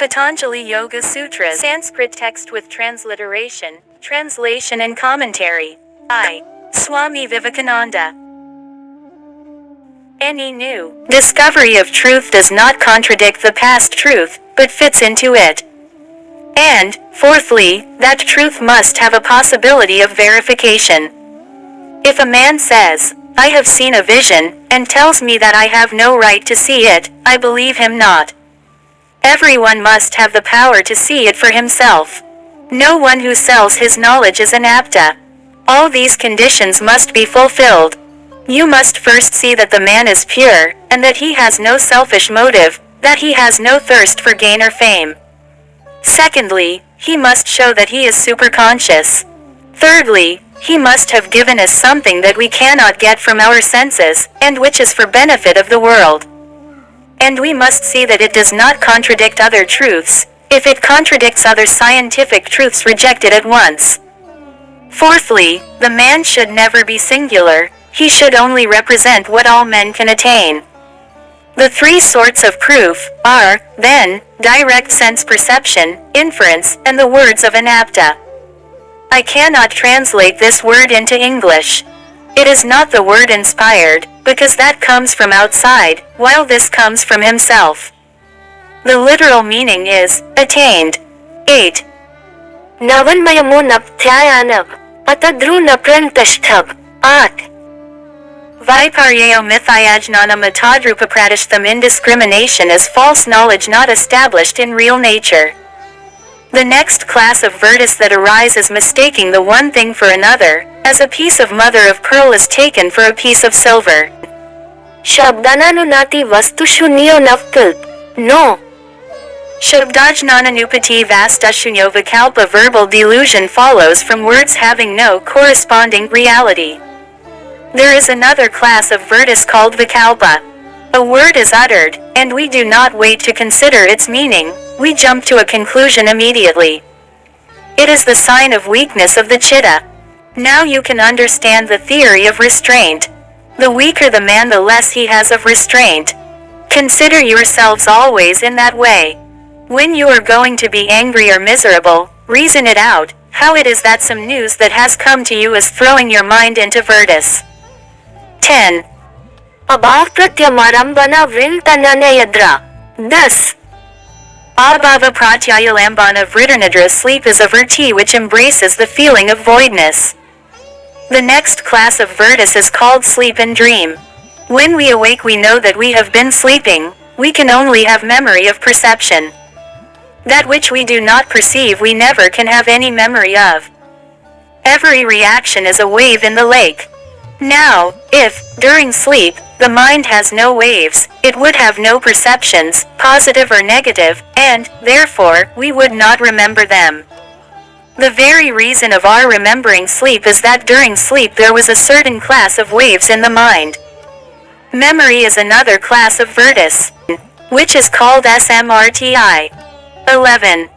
Patanjali Yoga Sutras, Sanskrit text with transliteration, translation and commentary. I. Swami Vivekananda. Any new discovery of truth does not contradict the past truth, but fits into it. And, fourthly, that truth must have a possibility of verification. If a man says, "I have seen a vision," and tells me that I have no right to see it, I believe him not. Everyone must have the power to see it for himself. No one who sells his knowledge is an apta. All these conditions must be fulfilled. You must first see that the man is pure, and that he has no selfish motive, that he has no thirst for gain or fame. Secondly, he must show that he is superconscious. Thirdly, he must have given us something that we cannot get from our senses, and which is for benefit of the world. And we must see that it does not contradict other truths. If it contradicts other scientific truths, reject it at once. Fourthly, the man should never be singular. He should only represent what all men can attain. The three sorts of proof are, then, direct sense perception, inference, and the words of an apta. I cannot translate this word into English. It is not the word inspired, because that comes from outside, while this comes from himself. The literal meaning is, attained. 8. Navanmayamo napthyayanab, atadru naprantashthab. 8. Viparyayo mithayajnana matadrupapradishtham. Indiscrimination is false knowledge not established in real nature. The next class of virtus that arises mistaking the one thing for another, as a piece of mother of pearl is taken for a piece of silver. Shabdananunati vastushunnyo navkalp. No. Shabdajnananupati vastashunnyo vikalpa. Verbal delusion follows from words having no corresponding reality. There is another class of virtus called vikalpa. A word is uttered, and we do not wait to consider its meaning, we jump to a conclusion immediately. It is the sign of weakness of the chitta. Now you can understand the theory of restraint. The weaker the man, the less he has of restraint. Consider yourselves always in that way. When you are going to be angry or miserable, reason it out, how it is that some news that has come to you is throwing your mind into virtus. 10. Abhav pratyamarambana vrintananayadra. 10. Abhava pratyayalambana vrittanadra. Sleep is a virti which embraces the feeling of voidness. The next class of virtus is called sleep and dream. When we awake we know that we have been sleeping, we can only have memory of perception. That which we do not perceive we never can have any memory of. Every reaction is a wave in the lake. Now, if, during sleep, the mind has no waves, it would have no perceptions, positive or negative, and, therefore, we would not remember them. The very reason of our remembering sleep is that during sleep there was a certain class of waves in the mind. Memory is another class of virtus, which is called smrti. 11.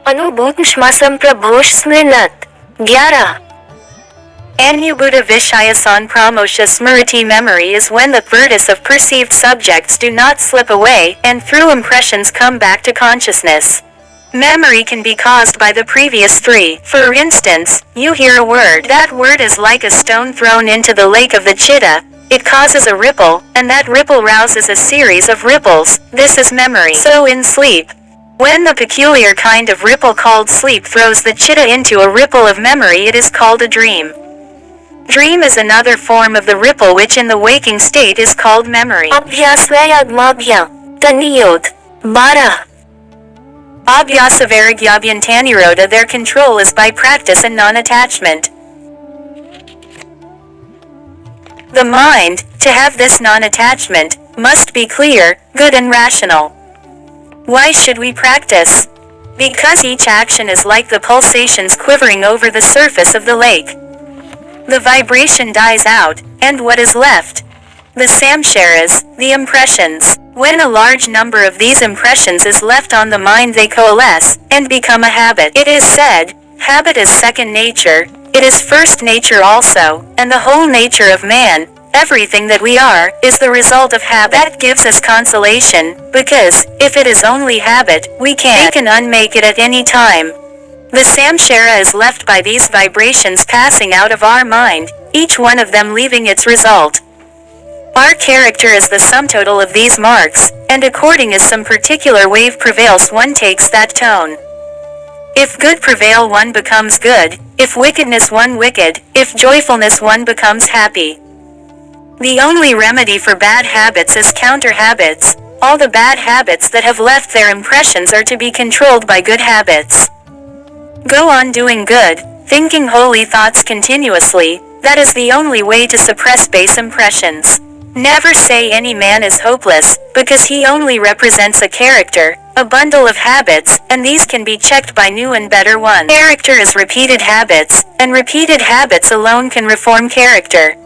Anubhutshmasam prabhosh smrinat. 11. Anubhuta Vishayasan Pramosha Smriti. Memory is when the virtus of perceived subjects do not slip away, and through impressions come back to consciousness. Memory can be caused by the previous three. For instance, you hear a word. That word is like a stone thrown into the lake of the chitta. It causes a ripple, and that ripple rouses a series of ripples. This is memory. So in sleep, when the peculiar kind of ripple called sleep throws the chitta into a ripple of memory, it is called a dream. Dream is another form of the ripple which in the waking state is called memory. Abhyasvayagmabhya. Taniyod. 12. Abhyasavaragyabyantaniroda. Their control is by practice and non-attachment. The mind, to have this non-attachment, must be clear, good and rational. Why should we practice? Because each action is like the pulsations quivering over the surface of the lake. The vibration dies out, and what is left? The samskaras, the impressions. When a large number of these impressions is left on the mind, they coalesce, and become a habit. It is said, habit is second nature, it is first nature also, and the whole nature of man, Everything that we are, is the result of habit. That gives us consolation, because, if it is only habit, we can make and unmake it at any time. The samshara is left by these vibrations passing out of our mind, each one of them leaving its result. Our character is the sum total of these marks, and according as some particular wave prevails one takes that tone. If good prevail one becomes good, if wickedness one wicked, if joyfulness one becomes happy. The only remedy for bad habits is counter habits. All the bad habits that have left their impressions are to be controlled by good habits. Go on doing good, thinking holy thoughts continuously, that is the only way to suppress base impressions. Never say any man is hopeless, because he only represents a character, a bundle of habits, and these can be checked by new and better ones. Character is repeated habits, and repeated habits alone can reform character.